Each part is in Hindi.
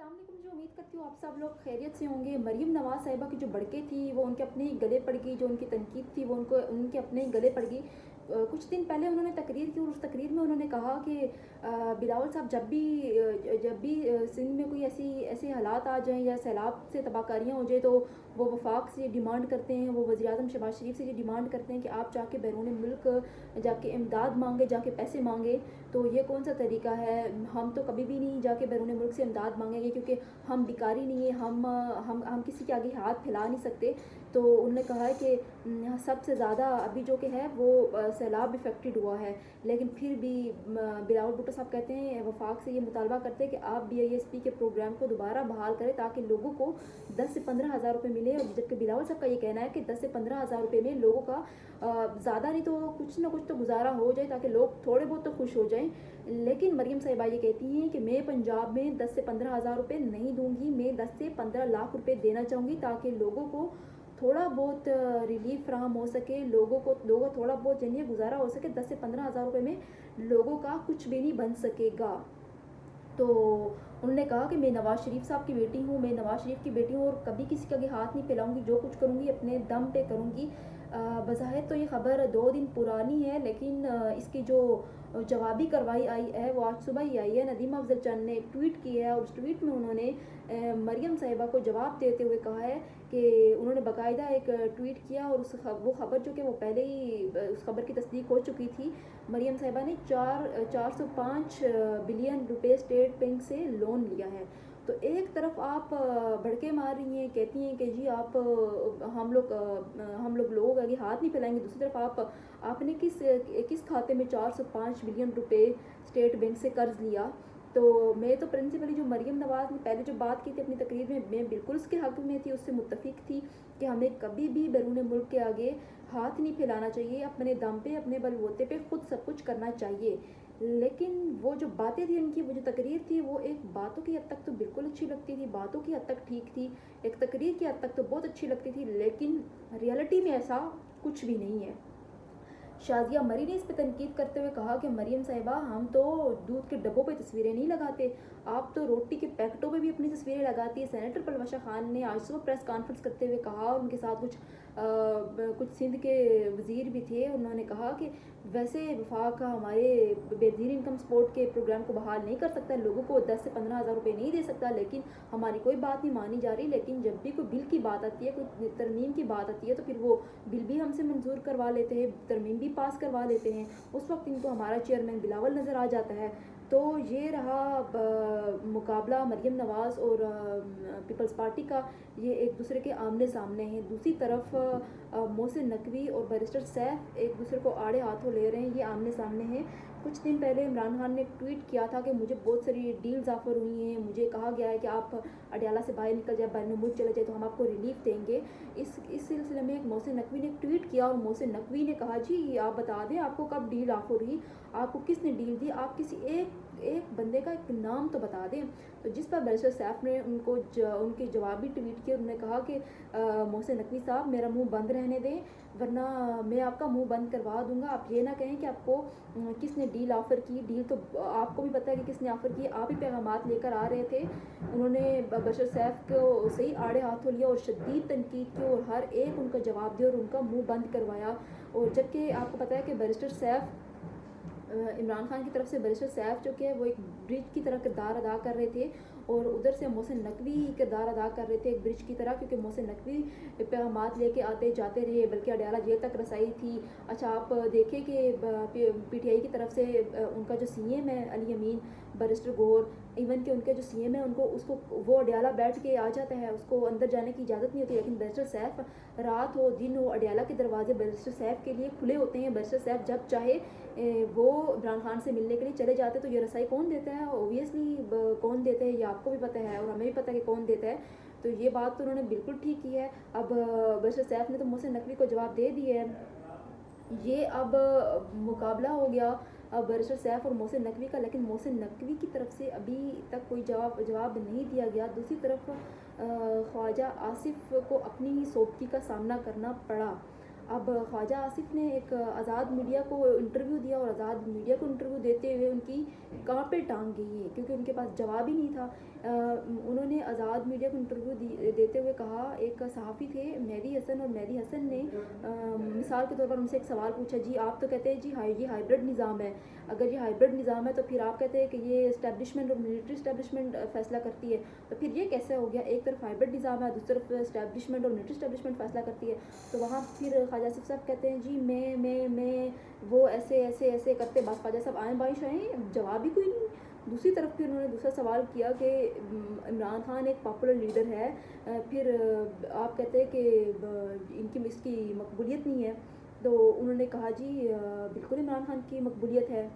अस्सलाम वालेकुम जी। उम्मीद करती हूँ आप सब लोग खैरियत से होंगे। मरीम नवाज़ साहिबा की जो बड़के थी वो उनके अपने ही गले पड़ गई, जो उनकी तनकीद थी वो उनके अपने ही गले पड़ गई। कुछ दिन पहले उन्होंने तकरीर की और उस तकरीर में उन्होंने कहा कि बिलावल साहब जब भी सिंध में कोई ऐसी ऐसे हालात आ जाएं या सैलाब से तबाहकारियाँ हो जाए तो वो वफाक से डिमांड करते हैं, वो वज़ीर आज़म शहबाज शरीफ से ये डिमांड करते हैं कि आप जाके बैरून मुल्क जाके इमदाद मांगे, जाके पैसे मांगे। तो ये कौन सा तरीका है? हम तो कभी भी नहीं जाके बैरून मुल्क से इमदाद मांगेंगे, क्योंकि हम भिखारी नहीं है, हम किसी के आगे हाथ फैला नहीं सकते। तो उन्होंने कहा है कि सबसे ज़्यादा अभी जो कि है वो सैलाब इफेक्टेड हुआ है, लेकिन फिर भी बिलावल भुट्टो साहब कहते हैं, वफाक से ये मुतालबा करते हैं कि आप BISP के प्रोग्राम को दोबारा बहाल करें ताकि लोगों को 10 से 15 हज़ार रुपये मिले। और जबकि बिलावल साहब का ये कहना है कि 10 से 15 हज़ार रुपये में लोगों का ज़्यादा नहीं तो कुछ ना कुछ तो गुजारा हो जाए ताकि लोग थोड़े बहुत तो खुश हो जाएं। लेकिन मरीम साहिबा ये कहती हैं कि मैं पंजाब में 10 से 15 हज़ार रुपये नहीं दूंगी, मैं 10 से 15 लाख रुपए देना चाहूँगी ताकि लोगों को थोड़ा बहुत रिलीफ फ्राहम हो सके, लोगों को थोड़ा बहुत जनिए गुजारा हो सके। 10 से 15 हज़ार रुपये में लोगों का कुछ भी नहीं बन सकेगा। तो उन्होंने कहा कि मैं नवाज़ शरीफ साहब की बेटी हूँ, मैं नवाज़ शरीफ की बेटी हूँ और कभी किसी के आगे हाथ नहीं फैलाऊंगी, जो कुछ करूँगी अपने दम पे करूँगी। बज़ाहिर तो ये ख़बर 2 दिन पुरानी है, लेकिन इसकी जो जवाबी कार्रवाई आई है वो आज सुबह ही आई है। नदीम अफजल चंद ने एक ट्वीट किया है और उस ट्वीट में उन्होंने मरियम साहिबा को जवाब देते हुए कहा है कि उन्होंने बाकायदा एक ट्वीट किया और वो ख़बर जो कि वो पहले ही उस खबर की तस्दीक हो चुकी थी। मरियम साहिबा ने 405 बिलियन रुपए स्टेट बैंक से लोन लिया है। तो एक तरफ आप भड़के मार रही हैं, कहती हैं कि जी आप हम लोग लोगों आगे हाथ नहीं फैलाएंगे, दूसरी तरफ आपने किस खाते में 405 बिलियन रुपए स्टेट बैंक से कर्ज लिया। तो मैं तो प्रिंसिपली जो मरियम नवाज़ ने पहले जो बात की थी अपनी तकरीर में, मैं बिल्कुल उसके हक़ में थी, उससे मुत्तफिक थी कि हमें कभी भी बैरून मुल्क के आगे हाथ नहीं फैलाना चाहिए, अपने दम पे अपने बलबूते पे खुद सब कुछ करना चाहिए। लेकिन वो जो बातें थी उनकी, वो जो तकरीर थी, वो एक बातों की हद तक तो बिल्कुल अच्छी लगती थी, बातों की हद तक ठीक थी, एक तकरीर की हद तक तो बहुत अच्छी लगती थी, लेकिन रियलिटी में ऐसा कुछ भी नहीं है। शाजिया मरी ने इस पर तनकीद करते हुए कहा कि मरीम साहिबा, हम तो दूध के डब्बों पे तस्वीरें नहीं लगाते, आप तो रोटी के पैकेटों पे भी अपनी तस्वीरें लगाती है। सेनेटर पलवशा खान ने आज सुबह प्रेस कॉन्फ्रेंस करते हुए कहा, और उनके साथ कुछ सिंध के वज़ीर भी थे, उन्होंने कहा कि वैसे वफाक हमारे बेनज़ीर इनकम सपोर्ट के प्रोग्राम को बहाल नहीं कर सकता, लोगों को 10 से 15 हज़ार रुपये नहीं दे सकता, लेकिन हमारी कोई बात नहीं मानी जा रही। लेकिन जब भी कोई बिल की बात आती है, कोई तरमीम की बात आती है, तो फिर वो बिल भी हमसे मंजूर करवा लेते हैं, तरमीम भी पास करवा लेते हैं। उस वक्त इनको हमारा चेयरमैन बिलावल नज़र आ जाता है। तो ये रहा मुकाबला मरियम नवाज़ और पीपल्स पार्टी का, ये एक दूसरे के आमने सामने हैं। दूसरी तरफ मोहसिन नकवी और बैरिस्टर सैफ एक दूसरे को आड़े हाथों ले रहे हैं, ये आमने सामने हैं। कुछ दिन पहले इमरान खान ने ट्वीट किया था कि मुझे बहुत सारी डील्स ऑफर हुई हैं, मुझे कहा गया है कि आप अडयाला से बाहर निकल जाए, बैरून मुल्क चले जाए तो हम आपको रिलीफ देंगे। इस सिलसिले में एक मोहसिन नकवी ने ट्वीट किया और मोहसिन नकवी ने कहा, जी आप बता दें आपको कब डील ऑफर हुई, आपको किसने डील दी, आप किसी एक बंदे का एक नाम तो बता दें। तो जिस पर बैरिस्टर सैफ ने उनके जवाबी ट्वीट किए, उन्होंने कहा कि मोहसिन नकवी साहब, मेरा मुंह बंद रहने दें वरना मैं आपका मुंह बंद करवा दूंगा। आप ये ना कहें कि आपको किसने डील ऑफ़र की, डील तो आपको भी पता है कि किसने ऑफ़र की, आप ही पैगामात लेकर आ रहे थे। उन्होंने बैरिस्टर सैफ को सही आड़े हाथों लिया और शदीद तनकीद की और हर एक उनका जवाब दिया और उनका मुंह बंद करवाया। और जबकि आपको पता है कि बैरिस्टर सैफ इमरान खान की तरफ से बैरिस्टर सैफ जो कि है वो एक ब्रिज की तरह किरदार अदा कर रहे थे और उधर से मोहसिन नकवी किरदार अदा कर रहे थे एक ब्रिज की तरह, क्योंकि मोहसिन नकवी पैगामात लेके आते जाते रहे, बल्कि अडयाला जेल तक रसाई थी। अच्छा आप देखें कि PTI की तरफ से उनका जो CM है अली अमीन बैरिस्टर गौर, इवन कि उनके जो CM है उसको वो अडयाला बैठ के आ जाता है, उसको अंदर जाने की इजाज़त नहीं होती, लेकिन बैरिस्टर सैफ रात हो दिन हो अडयाला के दरवाजे बैरिस्टर सैफ के लिए खुले होते हैं। बैरिस्टर सैफ जब चाहे वो इमरान खान से मिलने के लिए चले जाते। तो ये रसाई कौन देता है? ओबियसली कौन देता है ये आपको भी पता है और हमें भी पता है कि कौन देता है। तो ये बात तो उन्होंने बिल्कुल ठीक की है। अब बैरिस्टर सैफ ने तो मोहसिन नकवी को जवाब दे दिया है। ये अब मुकाबला हो गया अब बैरिस्टर सैफ और मोहसिन नकवी का, लेकिन मोहसिन नकवी की तरफ से अभी तक कोई जवाब नहीं दिया गया। दूसरी तरफ ख्वाजा आसिफ को अपनी ही सोबती का सामना करना पड़ा। अब ख्वाजा आसिफ ने एक आज़ाद मीडिया को इंटरव्यू दिया और आज़ाद मीडिया को इंटरव्यू देते हुए उनकी कहाँ पे टांग गई है, क्योंकि उनके पास जवाब ही नहीं था। उन्होंने आज़ाद मीडिया को इंटरव्यू देते हुए कहा, एक सहाफ़ी थे मेहदी हसन, और मेहदी हसन ने मिसाल के तौर पर उनसे एक सवाल पूछा, जी आप तो कहते हैं जी ये हाइब्रिड निज़ाम है, अगर ये हाइब्रिड निज़ाम है तो फिर आप कहते हैं कि ये इस्टेब्लिशमेंट और मिलिट्री इस्टेब्लिशमेंट फ़ैसला करती है, तो फिर ये कैसे हो गया? एक तरफ हाइब्रिड निज़ाम है, दूसरी तरफ इस्टेब्लिशमेंट और मिलिट्री इस्टेब्लिशमेंट फ़ैसला करती है। तो वहाँ फिर ख्वाजा आसिफ साहब कहते हैं, जी मैं वो ऐसे ऐसे ऐसे करते बस ख्वाजा साहब आए बारिश आए, जवाब ही कोई नहीं। दूसरी तरफ फिर उन्होंने दूसरा सवाल किया कि इमरान खान एक पॉपुलर लीडर है, फिर आप कहते हैं कि इनकी इसकी मकबूलियत नहीं है। तो उन्होंने कहा, जी बिल्कुल इमरान खान की मकबूलियत है।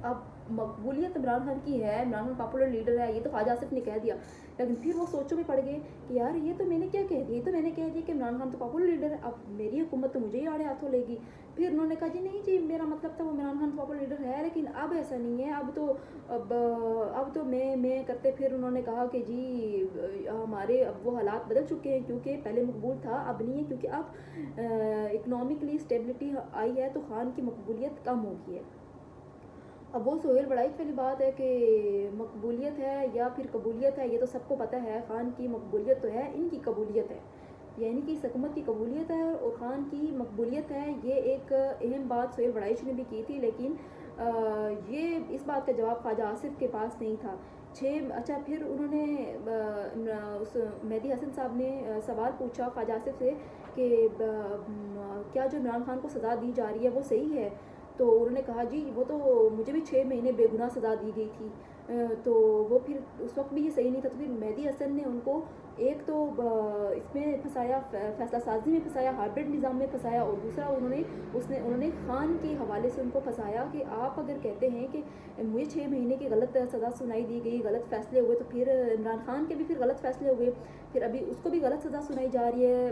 अब मकबूलियत इमरान खान की है, इमरान खान पॉपुलर लीडर है, ये तो ख्वाजा आसिफ ने कह दिया, लेकिन फिर वो सोचों में पड़ गए कि यार ये तो मैंने क्या कह दिया, ये तो मैंने कह दिया कि इमरान खान तो पॉपुलर लीडर है, अब मेरी हुकूमत तो मुझे ही आड़े हाथों लेगी। फिर उन्होंने कहा, जी नहीं जी, मेरा मतलब था वो इमरान खान पॉपुलर लीडर है, लेकिन अब ऐसा नहीं है, अब तो मैं करते। फिर उन्होंने कहा कि जी हमारे अब वो हालात बदल चुके हैं, क्योंकि पहले मकबूल था अब नहीं है, क्योंकि अब इकनॉमिकली स्टेबिलिटी आई है तो खान की मकबूलियत कम हो गई है। अब वो सोहेल बड़ाई वाली बात है कि मकबूलियत है या फिर कबूलियत है, ये तो सबको पता है, खान की मकबूलियत तो है, इनकी कबूलियत है, यानी कि इस हुकूमत की कबूलियत है और ख़ान की मकबूलियत है। ये एक अहम बात सोहेल बड़ाइश ने भी की थी, लेकिन ये इस बात का जवाब ख्वाजा आसिफ के पास नहीं था। अच्छा, फिर उन्होंने उस मेहदी हसन साहब ने सवाल पूछा ख्वाजा आसिफ से कि क्या जो इमरान खान को सज़ा दी जा रही है वो सही है? तो उन्होंने कहा, जी वो तो मुझे भी 6 महीने बेगुनाह सज़ा दी गई थी, तो वो फिर उस वक्त भी ये सही नहीं था। तो फिर मेहदी हसन ने उनको एक तो इसमें फंसाया, फैसला साजी में फंसाया, हाइब्रिड निज़ाम में फंसाया, और दूसरा उन्होंने खान के हवाले से उनको फंसाया कि आप अगर कहते हैं कि मुझे 6 महीने की गलत सज़ा सुनाई दी गई, गलत फ़ैसले हुए, तो फिर इमरान खान के भी फिर गलत फ़ैसले हुए, फिर अभी उसको भी गलत सज़ा सुनाई जा रही है,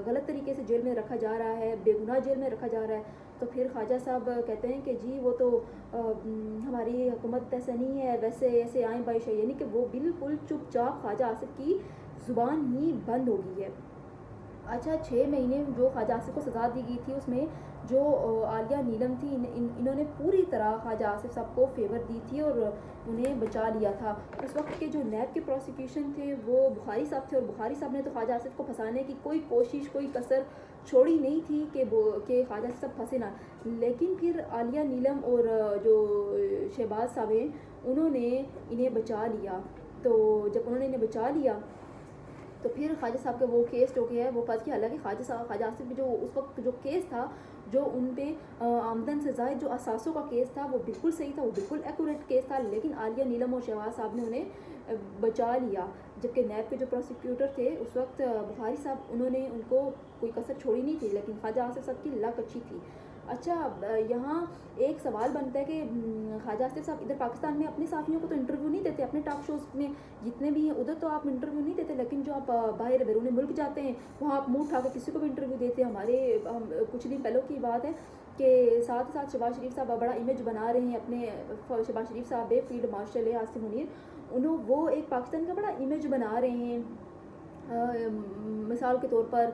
गलत तरीके से जेल में रखा जा रहा है, बेगुनाह जेल में रखा जा रहा है। तो फिर ख्वाजा साहब कहते हैं कि जी वो तो हमारी हुकूमत ऐसा नहीं है, वैसे ऐसे आए बारिश है, यानी कि वो बिल्कुल चुपचाप ख्वाजा आसिफ की ज़ुबान ही बंद हो गई है। अच्छा, 6 महीने जो ख्वाजा आसिफ को सज़ा दी गई थी, उसमें जो आलिया नीलम थी, इन्होंने पूरी तरह ख्वाजा आसिफ साहब को फेवर दी थी और उन्हें बचा लिया था। उस वक्त के जो नैब के प्रोसिक्यूशन थे वो बुखारी साहब थे, और बुखारी साहब ने तो ख्वाजा आसिफ को फंसाने की कोई कोशिश, कोई कसर छोड़ी नहीं थी कि ख्वाजा आसिफ साहब फंसे ना। लेकिन फिर आलिया नीलम और जो शहबाज साहब हैं, उन्होंने इन्हें बचा लिया। तो जब उन्होंने इन्हें बचा लिया तो फिर ख्वाजा साहब का वो केस जो कि है वो फंस गया। हालांकि ख्वाजा आसिफ जो उस वक्त जो केस था, जो उन पे आमदन से ज़ायद जो असासों का केस था, वो बिल्कुल सही था, वो बिल्कुल एक्यूरेट केस था, लेकिन आलिया नीलम और शहबाज साहब ने उन्हें बचा लिया। जबकि नैब के जो प्रोसिक्यूटर थे उस वक्त बुखारी साहब, उन्होंने उनको कोई कसर छोड़ी नहीं थी, लेकिन ख्वाजा आसिफ साहब की लक अच्छी थी। अच्छा, यहाँ एक सवाल बनता है कि ख्वाजा आसिफ साहब इधर पाकिस्तान में अपने साथियों को तो इंटरव्यू नहीं देते, अपने टॉक शोज़ में जितने भी हैं उधर तो आप इंटरव्यू नहीं देते, लेकिन जो आप बाहर बैरून मुल्क जाते हैं वहाँ आप मुँह उठा के किसी को भी इंटरव्यू देते हैं। हम कुछ दिन पहले की बात है कि साथ साथ शहबाज शरीफ साहब बड़ा इमेज बना रहे हैं अपने। शहबाज शरीफ साहब फील्ड मार्शल है आसिम मुनीर, वो एक पाकिस्तान का बड़ा इमेज बना रहे हैं। मिसाल के तौर पर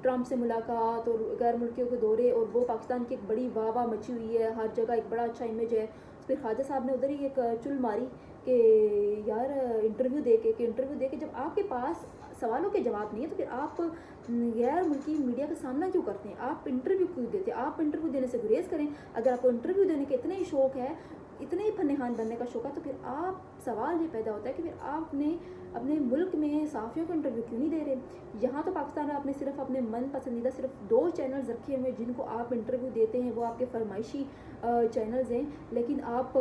ट्रंप से मुलाकात और गैर मुल्कियों के दौरे, और वो पाकिस्तान की एक बड़ी वाह मची हुई है, हर जगह एक बड़ा अच्छा इमेज है। फिर ख्वाजा साहब ने उधर ही एक चुल मारी कि यार इंटरव्यू दे के जब आपके पास सवालों के जवाब नहीं है तो फिर आप गैर मुल्की मीडिया का सामना क्यों करते हैं? आप इंटरव्यू क्यों देते हैं? आप इंटरव्यू देने से गुरेज करें। अगर आपको इंटरव्यू देने के इतने ही शौक़ है, इतने ही फन्ने खान बनने का शौक़ है, तो फिर आप सवाल ये पैदा होता है कि फिर आपने अपने मुल्क में सहाफ़ियों को इंटरव्यू क्यों नहीं दे रहे? यहाँ तो पाकिस्तान में आपने सिर्फ अपने मन पसंदीदा सिर्फ 2 चैनल्स रखे हुए हैं जिनको आप इंटरव्यू देते हैं, वो आपके फरमाइशी चैनल्स हैं, लेकिन आप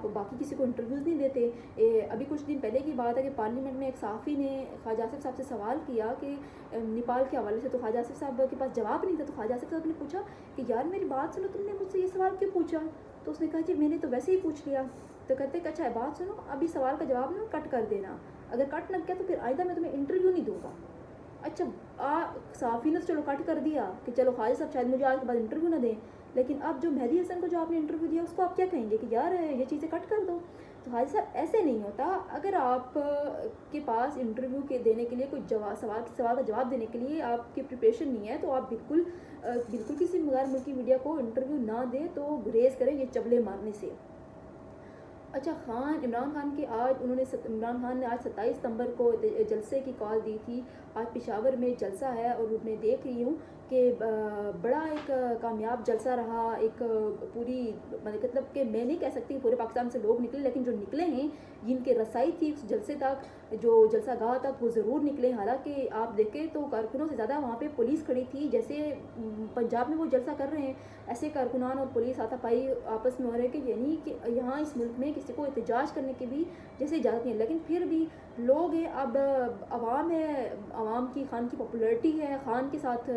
बाकी किसी को इंटरव्यूज़ नहीं देते। अभी कुछ दिन पहले की बात है कि पार्लियामेंट में एक सहाफ़ी ने ख्वाजा आसिफ साहब से सवाल किया कि नेपाल के हवाले से, तो ख्वाजा आसिफ साहब के पास जवाब नहीं था। तो ख्वाजा आसिफ साहब ने पूछा कि यार मेरी बात सुनो, तुमने मुझसे ये सवाल क्यों पूछा? तो उसने कहा, जी मैंने तो वैसे ही पूछ लिया। तो कहते कि अच्छा बात सुनो, अभी सवाल का जवाब ना कट कर देना, अगर कट लग गया तो फिर आइंदा मैं तुम्हें इंटरव्यू नहीं दूंगा। अच्छा, सहाफ़ी ने तो चलो कट कर दिया कि चलो ख्वाजा साहब शायद मुझे आज के बाद इंटरव्यू ना दें, लेकिन अब जो मेहदी हसन को जो आपने इंटरव्यू दिया उसको आप क्या कहेंगे कि यार ये चीज़ें कट कर दो? तो ख्वाजा साहब ऐसे नहीं होता। अगर आप के पास इंटरव्यू के देने के लिए कोई सवाल का जवाब देने के लिए आपकी प्रिपरेशन नहीं है, तो आप बिल्कुल किसी गैर मुल्की मीडिया को इंटरव्यू ना दें, तो गुरेज करें ये चबले मारने से। अच्छा ख़ान इमरान ख़ान के आज उन्होंने इमरान ख़ान ने आज 27 सितंबर को जलसे की कॉल दी थी। आज पेशावर में जलसा है और मैं देख रही हूँ कि बड़ा एक कामयाब जलसा रहा। एक पूरी मतलब कि मैं नहीं कह सकती पूरे पाकिस्तान से लोग निकले, लेकिन जो निकले हैं, जिनकी रसाई थी उस जलसे तक, जो जलसागाह तक, वो ज़रूर निकले। हालाँकि आप देखें तो कारकुनों से ज़्यादा वहाँ पे पुलिस खड़ी थी। जैसे पंजाब में वो जलसा कर रहे हैं, ऐसे कारकुनान और पुलिस हाथापाई आपस में हो रहे हैं कि यानी कि यहाँ इस मुल्क में किसी को एहतजाज करने की भी जैसे इजाज़त नहीं है। लेकिन फिर भी लोग हैं, अब अवाम है, अवाम की खान की पॉपुलैरिटी है, खान के साथ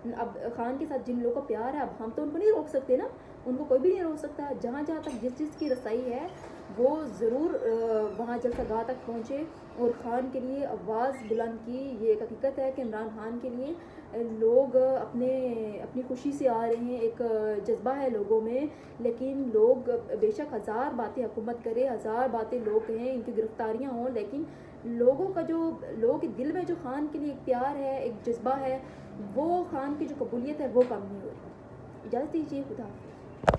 अब खान के साथ जिन लोगों का प्यार है, अब हम तो उनको नहीं रोक सकते ना, उनको कोई भी नहीं रोक सकता। जहाँ जहाँ तक जिस चीज़ की रसाई है वो ज़रूर वहाँ जलसागाह तक पहुँचे और खान के लिए आवाज़ बुलंद की। ये एक हकीकत है कि इमरान खान के लिए लोग अपनी खुशी से आ रहे हैं, एक जज्बा है लोगों में। लेकिन लोग बेशक हज़ार बातें हुकूमत करे, हज़ार बातें लोग कहें, इनकी गिरफ्तारियाँ हों, लेकिन लोगों के दिल में जो खान के लिए एक प्यार है, एक जज्बा है, वो खान की जो कबूलियत है वो कम नहीं हो रही। इजाज़त दीजिए, खुदा हाफ़िज़।